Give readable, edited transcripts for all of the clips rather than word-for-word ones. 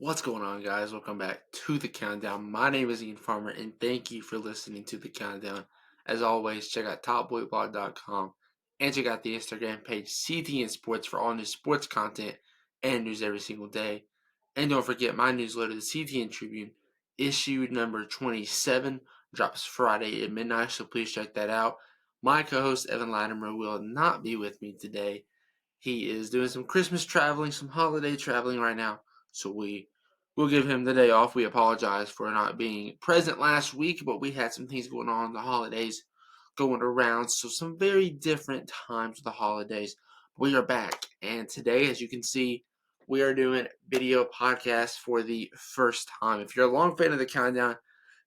What's going on, guys? Welcome back to the Countdown. My name is Ian Farmer, and thank you for listening to the Countdown. As always, check out topboyblog.com and check out the Instagram page CTN Sports for all new sports content and news every single day. And don't forget my newsletter, the CTN Tribune, issue number 27, drops Friday at midnight, so please check that out. My co-host Evan Latimer will not be with me today. He is doing some Christmas traveling, some holiday traveling right now, so we'll give him the day off. We apologize for not being present last week, but we had some things going on the holidays going around. So some very different times of the holidays. We are back. And today, as you can see, we are doing video podcasts for the first time. If you're a long fan of the Countdown,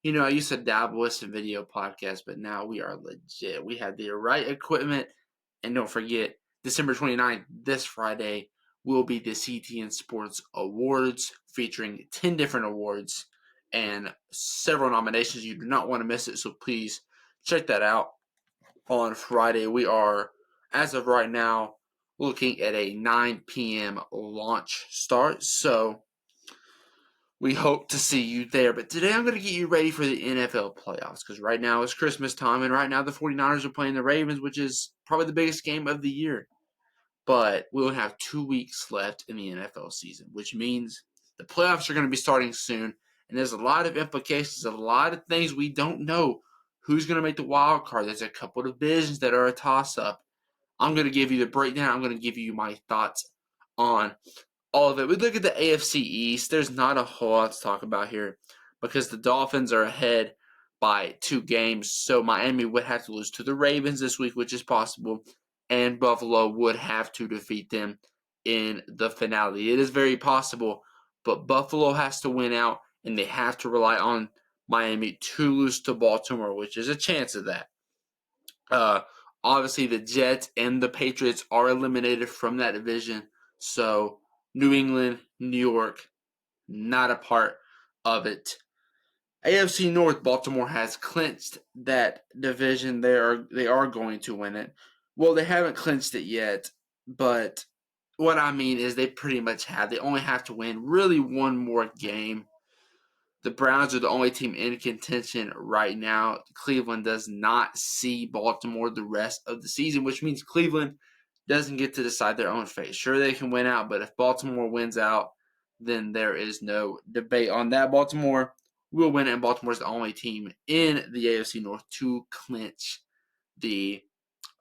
you know I used to dabble with some video podcasts, but now we are legit. We have the right equipment. And don't forget, December 29th, this Friday, will be the CTN Sports Awards, featuring 10 different awards and several nominations. You do not want to miss it, so please check that out on Friday. We are, as of right now, looking at a 9 p.m. launch start, so we hope to see you there. But today I'm going to get you ready for the NFL playoffs, because right now it's Christmas time, and right now the 49ers are playing the Ravens, which is probably the biggest game of the year. But we'll have 2 weeks left in the NFL season, which means the playoffs are going to be starting soon. And there's a lot of implications, a lot of things we don't know. Who's going to make the wild card? There's a couple of divisions that are a toss-up. I'm going to give you the breakdown. I'm going to give you my thoughts on all of it. We look at the AFC East. There's not a whole lot to talk about here because the Dolphins are ahead by 2 games. So Miami would have to lose to the Ravens this week, which is possible, and Buffalo would have to defeat them in the finale. It is very possible, but Buffalo has to win out, and they have to rely on Miami to lose to Baltimore, which is a chance of that. Uh, Obviously, the Jets and the Patriots are eliminated from that division, so New England, New York, not a part of it. AFC North, Baltimore has clinched that division. They are going to win it. Well, they haven't clinched it yet, but what I mean is they pretty much have. They only have to win really one more game. The Browns are the only team in contention right now. Cleveland does not see Baltimore the rest of the season, which means Cleveland doesn't get to decide their own fate. Sure, they can win out, but if Baltimore wins out, then there is no debate on that. Baltimore will win, and Baltimore is the only team in the AFC North to clinch the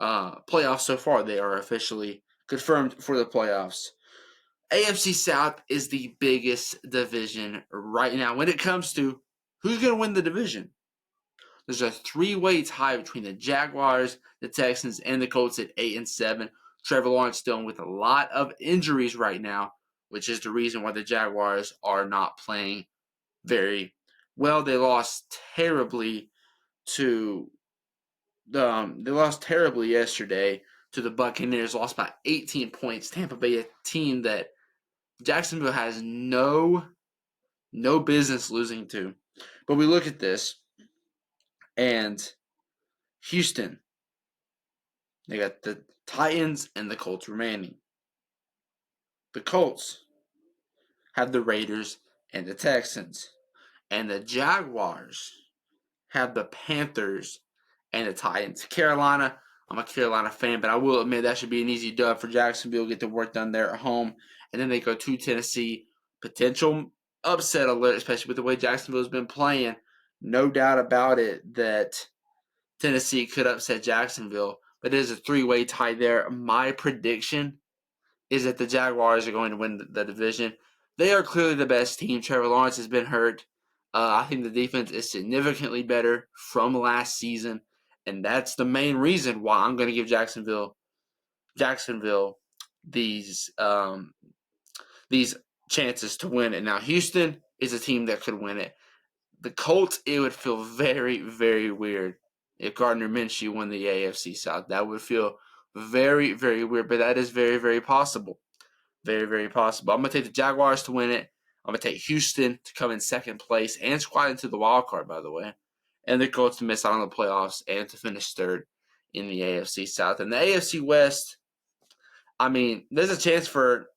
playoffs so far. They are officially confirmed for the playoffs. AFC South is the biggest division right now when it comes to who's going to win the division. There's a 3-way tie between the Jaguars, the Texans, and the Colts at 8 and 7. Trevor Lawrence dealing with a lot of injuries right now, which is the reason why the Jaguars are not playing very well. They lost terribly to they lost terribly yesterday to the Buccaneers. Lost by 18 points. Tampa Bay, a team that Jacksonville has no business losing to. But we look at this, and Houston, they got the Titans and the Colts remaining. The Colts have the Raiders and the Texans. And the Jaguars have the Panthers and the Titans. Carolina, I'm a Carolina fan, but I will admit that should be an easy dub for Jacksonville. Get the work done there at home. And then they go to Tennessee. Potential upset alert, especially with the way Jacksonville has been playing. No doubt about it that Tennessee could upset Jacksonville. But it is a 3-way tie there. My prediction is that the Jaguars are going to win the division. They are clearly the best team. Trevor Lawrence has been hurt. I think the defense is significantly better from last season, and that's the main reason why I'm going to give Jacksonville these chances to win it. Now, Houston is a team that could win it. The Colts, it would feel very, very weird if Gardner Minshew won the AFC South. That would feel very, very weird, but that is very, very possible. Very, very possible. I'm going to take the Jaguars to win it. I'm going to take Houston to come in second place and squat into the wild card, by the way. And the Colts to miss out on the playoffs and to finish third in the AFC South. And the AFC West, I mean, there's a chance for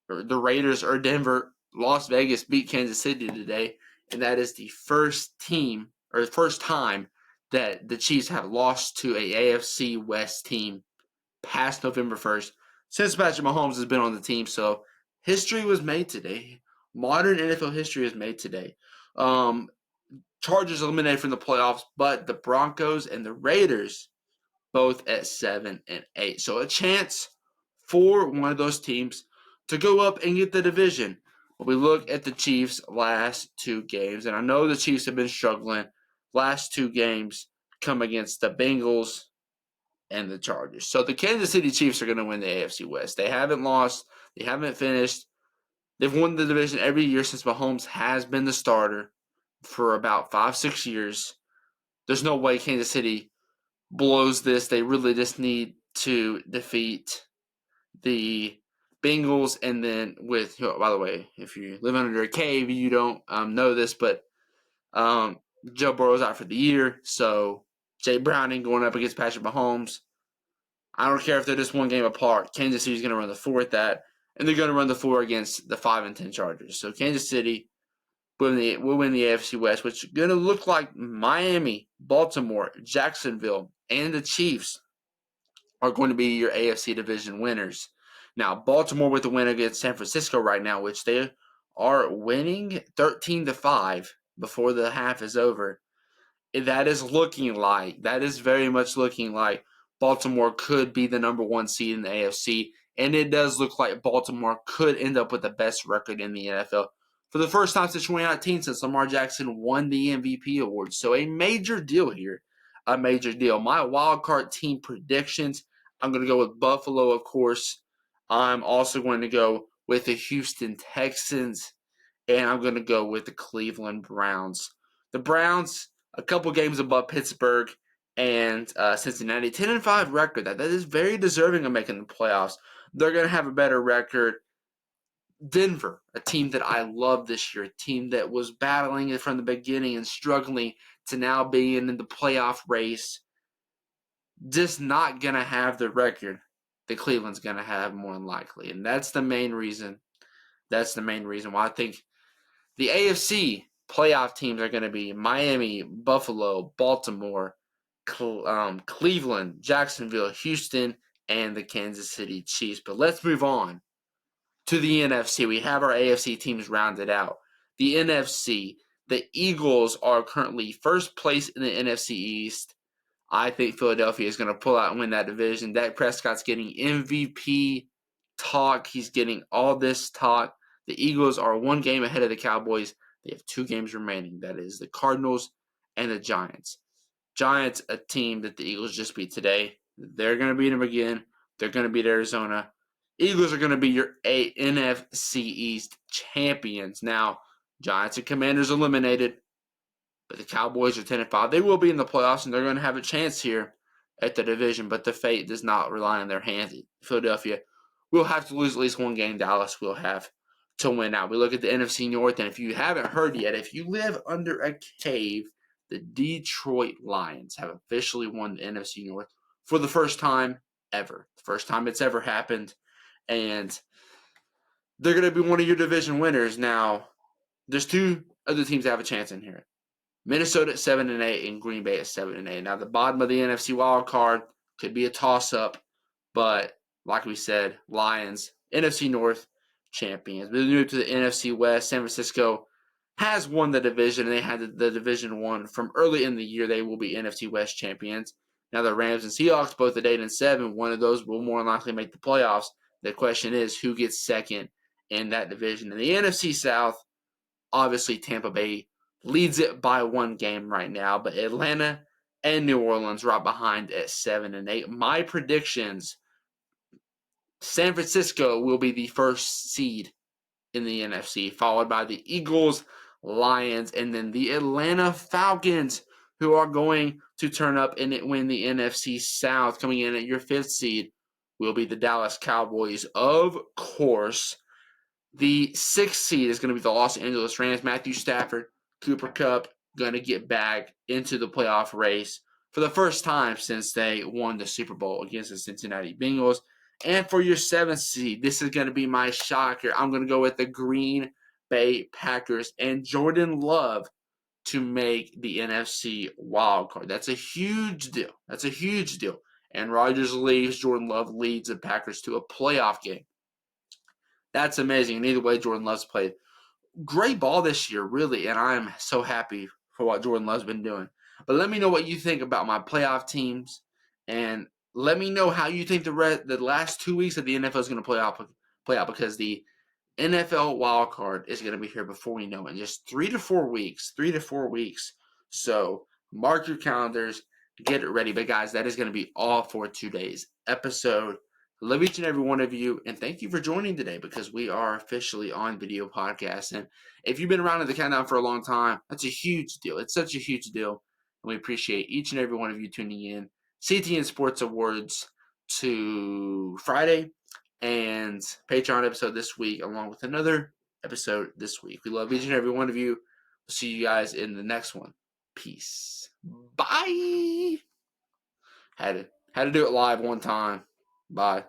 the Raiders or Denver Las Vegas beat Kansas City today, and that is the first time that the Chiefs have lost to a AFC West team past November 1st since Patrick Mahomes has been on the team. So history was made today. Modern NFL history is made today. Chargers eliminated from the playoffs, but the Broncos and the Raiders both at 7-8. So a chance for one of those teams to go up and get the division. When we look at the Chiefs' last two games, and I know the Chiefs have been struggling. Last two games come against the Bengals and the Chargers. So the Kansas City Chiefs are going to win the AFC West. They haven't lost. They haven't finished. They've won the division every year since Mahomes has been the starter for about 5-6 years. There's no way Kansas City blows this. They really just need to defeat the Bengals, and then with, by the way, if you live under a cave, you don't know this, but Joe Burrow's out for the year, so Jay Browning going up against Patrick Mahomes. I don't care if they're just one game apart. Kansas City's going to run the floor at that, and they're going to run the floor against the 5-10 Chargers. So Kansas City will win the AFC West, which is going to look like Miami, Baltimore, Jacksonville, and the Chiefs are going to be your AFC division winners. Now, Baltimore with the win against San Francisco right now, which they are winning 13-5 before the half is over. That is very much looking like Baltimore could be the number one seed in the AFC, and it does look like Baltimore could end up with the best record in the NFL for the first time since 2019, since Lamar Jackson won the MVP award. So a major deal here, a major deal. My wildcard team predictions, I'm going to go with Buffalo, of course. I'm also going to go with the Houston Texans, and I'm going to go with the Cleveland Browns. The Browns, a couple games above Pittsburgh and Cincinnati, 10-5 record. That is very deserving of making the playoffs. They're going to have a better record. Denver, a team that I love this year, a team that was battling it from the beginning and struggling to now being in the playoff race, just not going to have the record that Cleveland's going to have more than likely. And that's the main reason. That's the main reason why I think the AFC playoff teams are going to be Miami, Buffalo, Baltimore, Cleveland, Jacksonville, Houston, and the Kansas City Chiefs. But let's move on to the NFC. We have our AFC teams rounded out. The NFC, the Eagles are currently first place in the NFC East. I think Philadelphia is going to pull out and win that division. Dak Prescott's getting MVP talk. He's getting all this talk. The Eagles are one game ahead of the Cowboys. They have 2 games remaining. That is the Cardinals and the Giants. Giants, a team that the Eagles just beat today. They're going to beat them again. They're going to beat Arizona. Eagles are going to be your NFC East champions. Now, Giants and Commanders eliminated, but the Cowboys are 10-5. They will be in the playoffs, and they're going to have a chance here at the division, but the fate does not rely on their hands. Philadelphia will have to lose at least one game. Dallas will have to win out. We look at the NFC North, and if you haven't heard yet, if you live under a cave, the Detroit Lions have officially won the NFC North for the first time ever. The first time it's ever happened. And they're going to be one of your division winners. Now, there's 2 other teams that have a chance in here. Minnesota at 7-8 and Green Bay at 7-8. Now, the bottom of the NFC wild card could be a toss-up, but like we said, Lions, NFC North champions. We move to the NFC West. San Francisco has won the division, and they had the division won from early in the year. They will be NFC West champions. Now, the Rams and Seahawks, both at 8-7. One of those will more likely make the playoffs. The question is, who gets second in that division? In the NFC South, obviously Tampa Bay leads it by 1 game right now, but Atlanta and New Orleans right behind at 7-8. My predictions, San Francisco will be the first seed in the NFC, followed by the Eagles, Lions, and then the Atlanta Falcons, who are going to turn up and win the NFC South. Coming in at your 5th seed will be the Dallas Cowboys, of course. The 6th seed is going to be the Los Angeles Rams. Matthew Stafford, Cooper Kupp, going to get back into the playoff race for the first time since they won the Super Bowl against the Cincinnati Bengals. And for your 7th seed, this is going to be my shocker. I'm going to go with the Green Bay, Packers, and Jordan Love to make the NFC wild card. That's a huge deal. That's a huge deal. And Rodgers leaves, Jordan Love leads the Packers to a playoff game. That's amazing. And either way, Jordan Love's played great ball this year, really, and I'm so happy for what Jordan Love's been doing. But let me know what you think about my playoff teams, and let me know how you think the last 2 weeks of the NFL is going to play out because the NFL wild card is going to be here before we know it. In just 3 to 4 weeks. 3 to 4 weeks. So mark your calendars, get it ready. But guys, that is going to be all for today's episode. Love each and every one of you, and thank you for joining today because we are officially on video podcast. And if you've been around in the countdown for a long time, that's a huge deal. It's such a huge deal, and we appreciate each and every one of you tuning in. CTN Sports Awards to Friday and Patreon episode this week, along with another episode this week. We love each and every one of you. We'll see you guys in the next one. Peace. Bye. Had to do it live one time. Bye.